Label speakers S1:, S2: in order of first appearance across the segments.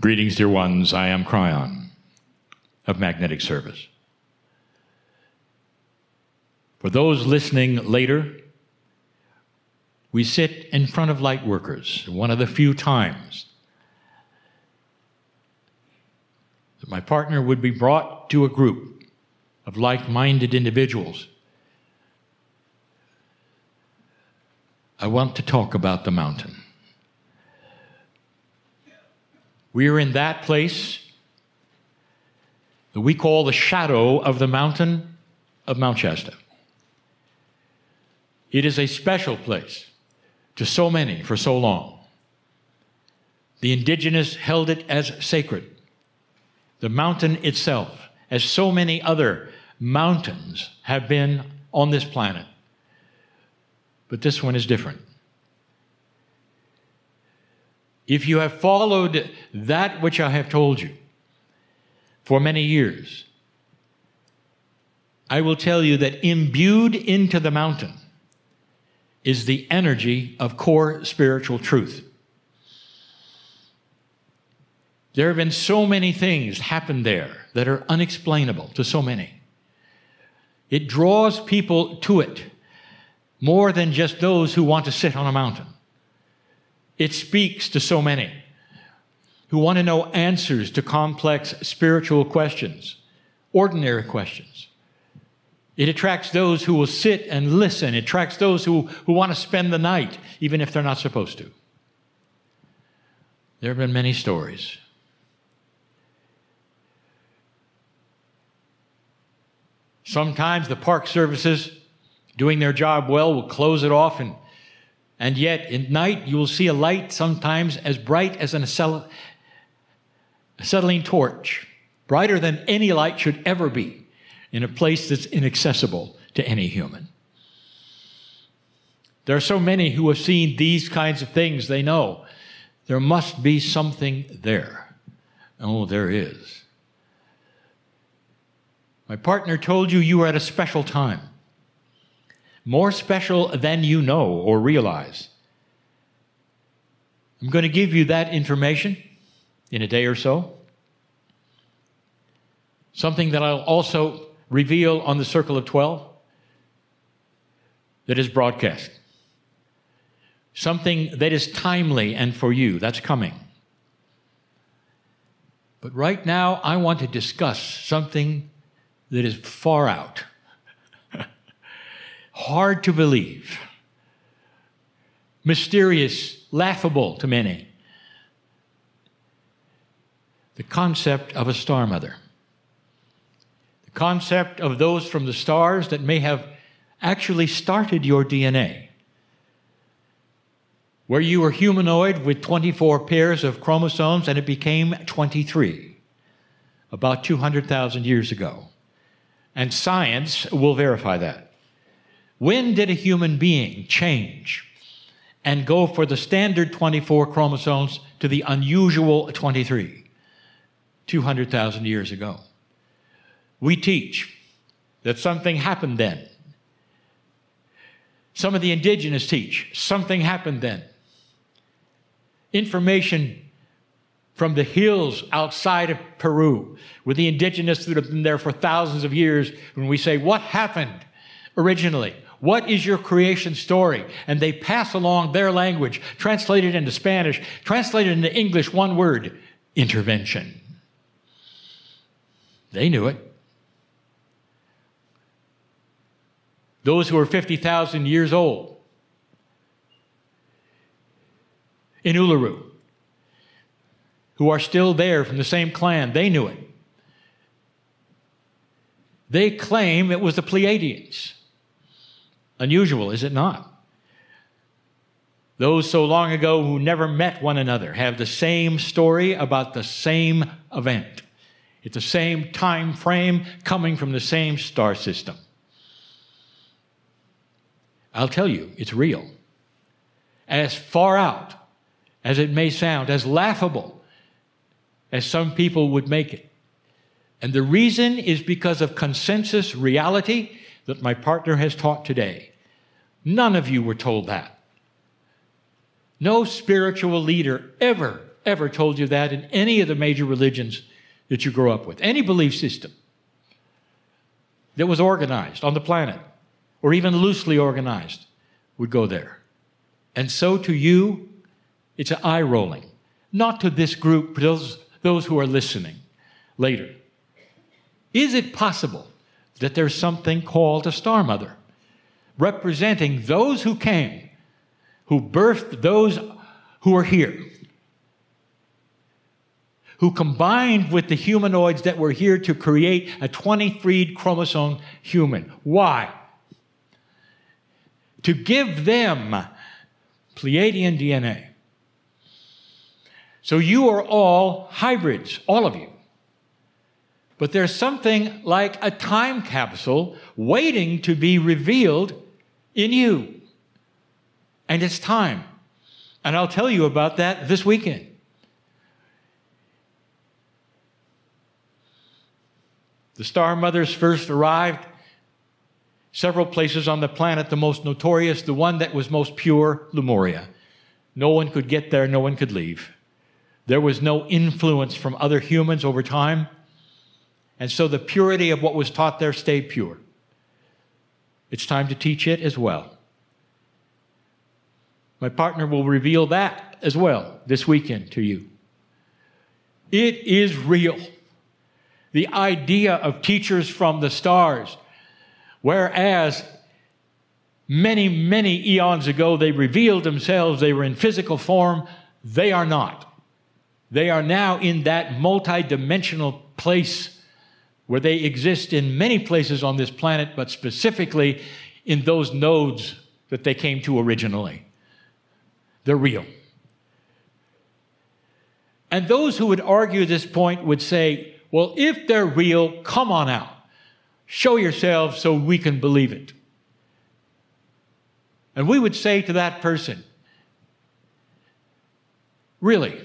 S1: Greetings, dear ones. I am Cryon of Magnetic Service. For those listening later, we sit in front of light workers, one of the few times that my partner would be brought to a group of like-minded individuals. I want to talk about the mountain. We are in that place that we call the shadow of the mountain of Mount Shasta. It is a special place to so many for so long. The indigenous held it as sacred. The mountain itself, as so many other mountains have been on this planet. But this one is different. If you have followed that which I have told you for many years, I will tell you that imbued into the mountain is the energy of core spiritual truth. There have been so many things happen there that are unexplainable to so many. It draws people to it more than just those who want to sit on a mountain. It speaks to so many who want to know answers to complex spiritual questions, ordinary questions. It attracts those who will sit and listen. It attracts those who want to spend the night, even if they're not supposed to. There have been many stories. Sometimes the park services, doing their job well, will close it off, and yet at night you will see a light sometimes as bright as an acetylene torch, brighter than any light should ever be, in a place that's inaccessible to any human. There are so many who have seen these kinds of things. They know there must be something there. Oh, there is. My partner told you you were at a special time. More special than you know or realize. I'm going to give you that information in a day or so. Something that I'll also reveal on the Circle of 12 that is broadcast. Something that is timely and for you. That's coming. But right now, I want to discuss something that is far out. Hard to believe, mysterious, laughable to many. The concept of a star mother. The concept of those from the stars that may have actually started your DNA. Where you were humanoid with 24 pairs of chromosomes and it became 23, about 200,000 years ago. And science will verify that. When did a human being change and go for the standard 24 chromosomes to the unusual 23? 200,000 years ago. We teach that something happened then. Some of the indigenous teach something happened then. Information from the hills outside of Peru, with the indigenous that have been there for thousands of years, when we say, what happened originally? What is your creation story? And they pass along their language, translated into Spanish, translated into English, one word, intervention. They knew it. Those who are 50,000 years old in Uluru, who are still there from the same clan, they knew it. They claim it was the Pleiadians. Unusual, is it not? Those so long ago who never met one another have the same story about the same event. It's the same time frame coming from the same star system. I'll tell you, it's real. As far out as it may sound, as laughable as some people would make it. And the reason is because of consensus reality that my partner has taught today. None of you were told that. No spiritual leader ever ever told you that in any of the major religions that you grew up with. Any belief system that was organized on the planet, or even loosely organized, would go there. And so to you, it's an eye rolling. Not to this group, but those who are listening later. Is it possible that there's something called a Star Mother, representing those who came, who birthed those who are here, who combined with the humanoids that were here to create a 23 chromosome human? Why? To give them Pleiadian DNA. So you are all hybrids, all of you. But there's something like a time capsule waiting to be revealed in you. And it's time. And I'll tell you about that this weekend. The Star Mothers first arrived several places on the planet. The most notorious, the one that was most pure, Lemuria. No one could get there, no one could leave. There was no influence from other humans over time. And so the purity of what was taught there stayed pure. It's time to teach it as well. My partner will reveal that as well this weekend to you. It is real. The idea of teachers from the stars, whereas many, many eons ago they revealed themselves, they were in physical form, they are not. They are now in that multi-dimensional place where they exist in many places on this planet, but specifically in those nodes that they came to originally. They're real. And those who would argue this point would say, well, if they're real, come on out. Show yourselves so we can believe it. And we would say to that person, really?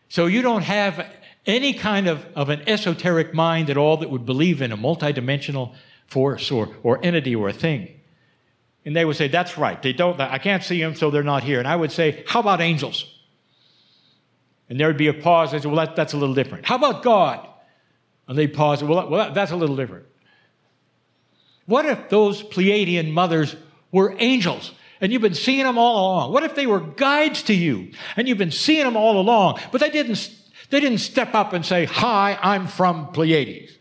S1: So you don't have any kind of an esoteric mind at all that would believe in a multidimensional force or entity or a thing? And they would say, that's right. They don't. I can't see them, so they're not here. And I would say, how about angels? And there would be a pause. They say, well, that's a little different. How about God? And they'd pause. Well, that's a little different. What if those Pleiadian mothers were angels and you've been seeing them all along? What if they were guides to you and you've been seeing them all along, but they didn't step up and say, hi, I'm from Pleiades.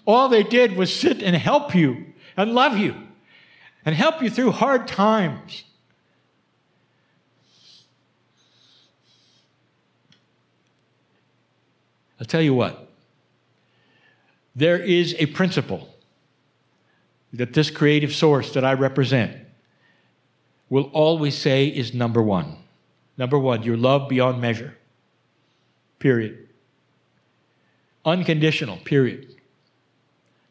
S1: All they did was sit and help you and love you and help you through hard times. I'll tell you what. There is a principle that this creative source that I represent will always say is number one. Number one, your love beyond measure. Period. Unconditional, period.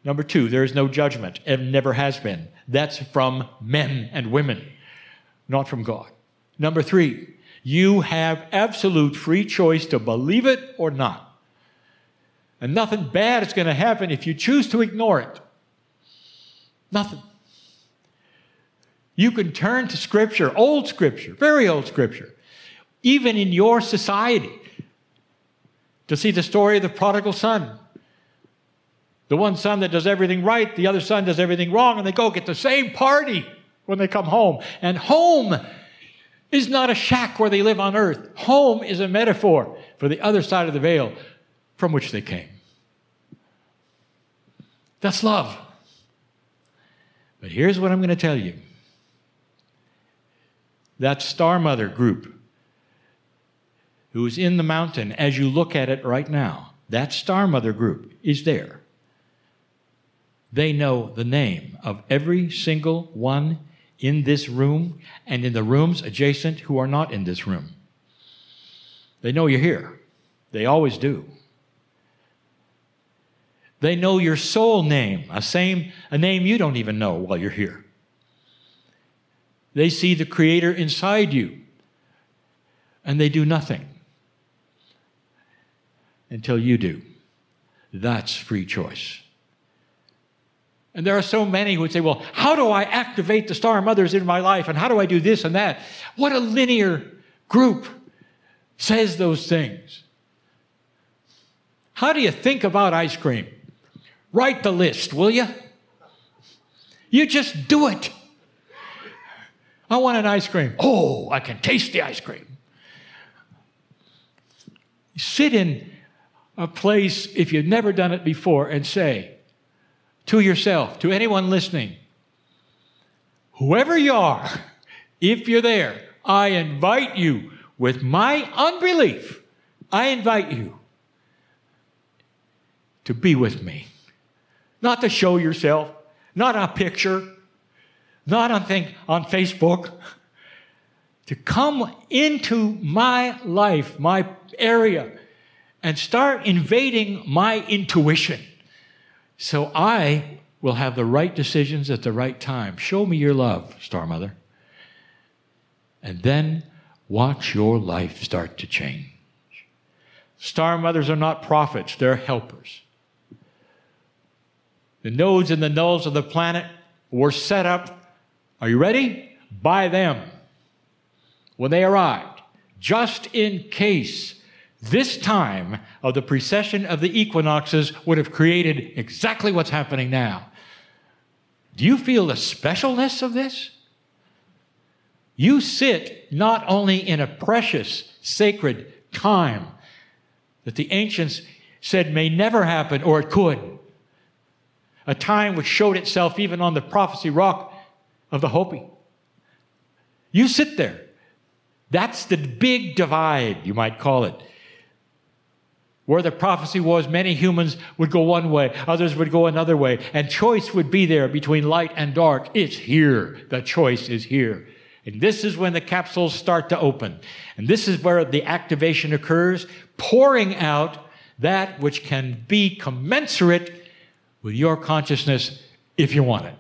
S1: Number two, there is no judgment and never has been. That's from men and women, not from God. Number three, you have absolute free choice to believe it or not. And nothing bad is going to happen if you choose to ignore it. Nothing. You can turn to Scripture, old Scripture, very old Scripture, even in your society, to see the story of the prodigal son. The one son that does everything right, the other son does everything wrong, and they go get the same party when they come home. And home is not a shack where they live on earth. Home is a metaphor for the other side of the veil from which they came. That's love. But here's what I'm going to tell you. That Star Mother group who is in the mountain, as you look at it right now, that Star Mother group is there. They know the name of every single one in this room and in the rooms adjacent who are not in this room. They know you're here. They always do. They know your soul name, a name you don't even know while you're here. They see the Creator inside you, and they do nothing until you do. That's free choice. And there are so many who would say, well, how do I activate the star mothers in my life? And how do I do this and that? What a linear group says those things. How do you think about ice cream? Write the list, will you? You just do it. I want an ice cream. Oh, I can taste the ice cream. Sit in a place, if you've never done it before, and say to yourself, to anyone listening, whoever you are, if you're there, I invite you with my unbelief, I invite you to be with me. Not to show yourself, not a picture, not on Facebook, to come into my life, my area, and start invading my intuition so I will have the right decisions at the right time. Show me your love, Star Mother. And then watch your life start to change. Star Mothers are not prophets, they're helpers. The nodes and the nulls of the planet were set up, are you ready? By them when they arrived, just in case this time of the precession of the equinoxes would have created exactly what's happening now. Do you feel the specialness of this? You sit not only in a precious, sacred time that the ancients said may never happen, or it could. A time which showed itself even on the prophecy rock of the Hopi. You sit there. That's the big divide, you might call it. Where the prophecy was many humans would go one way, others would go another way, and choice would be there between light and dark. It's here. The choice is here. And this is when the capsules start to open. And this is where the activation occurs, pouring out that which can be commensurate with your consciousness if you want it.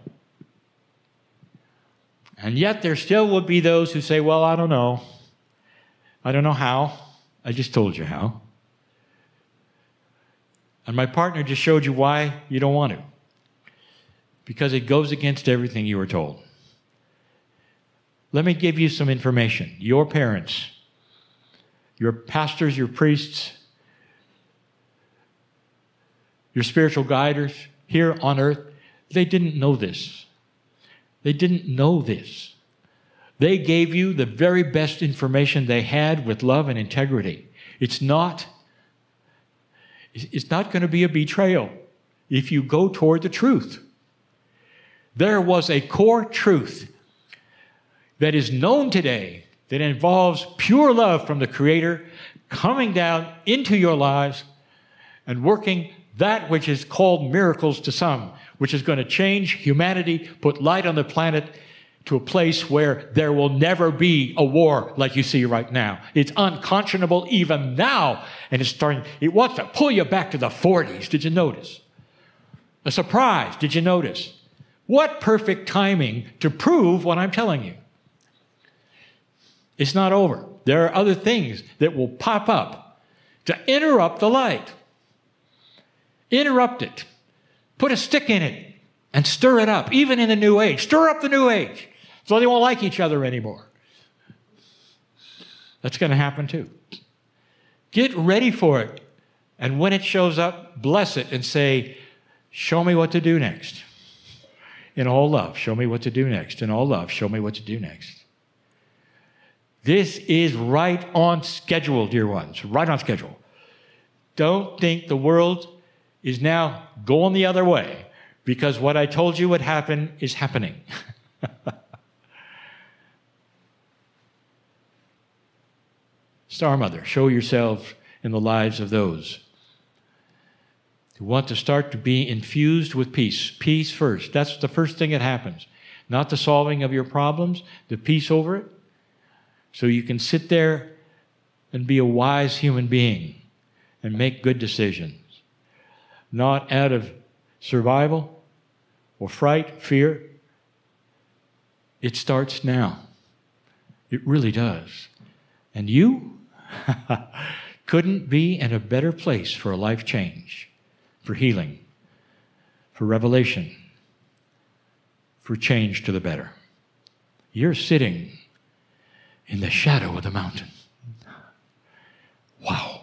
S1: And yet there still would be those who say, well, I don't know. I don't know how. I just told you how. And my partner just showed you why you don't want to. Because it goes against everything you were told. Let me give you some information. Your parents, your pastors, your priests, your spiritual guiders here on earth, they didn't know this. They didn't know this. They gave you the very best information they had with love and integrity. It's not going to be a betrayal if you go toward the truth. There was a core truth that is known today that involves pure love from the Creator coming down into your lives and working that which is called miracles to some, which is going to change humanity, put light on the planet to a place where there will never be a war like you see right now. It's unconscionable even now, and it wants to pull you back to the 40s. Did you notice? A surprise. Did you notice? What perfect timing to prove what I'm telling you. It's not over. There are other things that will pop up to interrupt the light. Interrupt it. Put a stick in it and stir it up, even in the New Age. Stir up the New Age so they won't like each other anymore. That's going to happen too. Get ready for it. And when it shows up, bless it and say, show me what to do next. In all love, show me what to do next. In all love, show me what to do next. This is right on schedule, dear ones, right on schedule. Don't think the world is now going the other way because what I told you would happen is happening. Star Mother, show yourself in the lives of those who want to start to be infused with peace. Peace first. That's the first thing that happens. Not the solving of your problems, the peace over it. So you can sit there and be a wise human being and make good decisions. Not out of survival or fright, fear. It starts now. It really does. And you couldn't be in a better place for a life change, for healing, for revelation, for change to the better. You're sitting in the shadow of the mountain. Wow.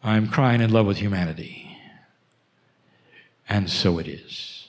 S1: I'm crying in love with humanity. And so it is.